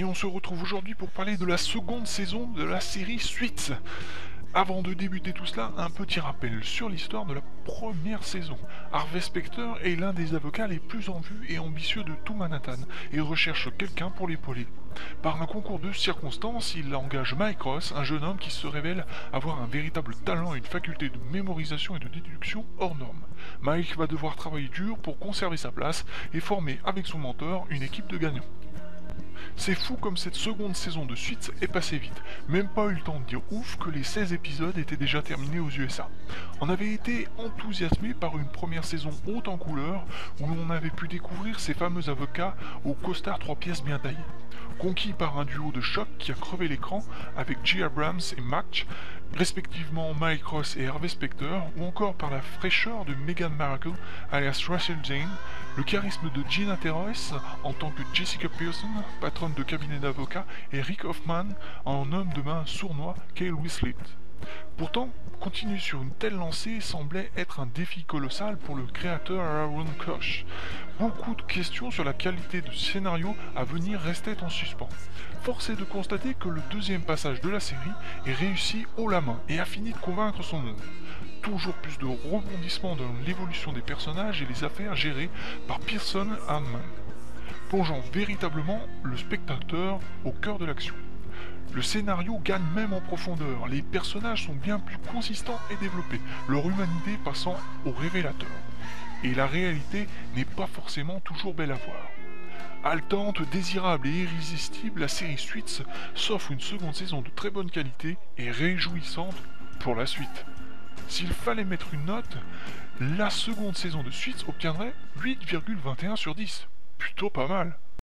et on se retrouve aujourd'hui pour parler de la seconde saison de la série Suits. Avant de débuter tout cela, un petit rappel sur l'histoire de la première saison. Harvey Specter est l'un des avocats les plus en vue et ambitieux de tout Manhattan et recherche quelqu'un pour l'épauler. Par un concours de circonstances, il engage Mike Ross, un jeune homme qui se révèle avoir un véritable talent et une faculté de mémorisation et de déduction hors norme. Mike va devoir travailler dur pour conserver sa place et former avec son mentor une équipe de gagnants. C'est fou comme cette seconde saison de Suits est passée vite. Même pas eu le temps de dire ouf que les 16 épisodes étaient déjà terminés aux USA. On avait été enthousiasmé par une première saison haute en couleurs où l'on avait pu découvrir ces fameux avocats au costard 3 pièces bien taillés. Conquis par un duo de choc qui a crevé l'écran avec J. Abrams et Match, respectivement Mike Ross et Harvey Specter, ou encore par la fraîcheur de Meghan Markle alias Rachel Jane, le charisme de Gina Terrois en tant que Jessica Pearson, patronne de cabinet d'avocats, et Rick Hoffman en homme de main sournois Kyle Winslet. Pourtant, continuer sur une telle lancée semblait être un défi colossal pour le créateur Aaron Koch. Beaucoup de questions sur la qualité du scénario à venir restaient en suspens. Force est de constater que le deuxième passage de la série est réussi haut la main et a fini de convaincre son monde. Toujours plus de rebondissements dans l'évolution des personnages et les affaires gérées par Pearson Handman, plongeant véritablement le spectateur au cœur de l'action. Le scénario gagne même en profondeur, les personnages sont bien plus consistants et développés, leur humanité passant au révélateur. Et la réalité n'est pas forcément toujours belle à voir. Haletante, désirable et irrésistible, la série Suits s'offre une seconde saison de très bonne qualité et réjouissante pour la suite. S'il fallait mettre une note, la seconde saison de Suits obtiendrait 8,21 sur 10. Plutôt pas mal.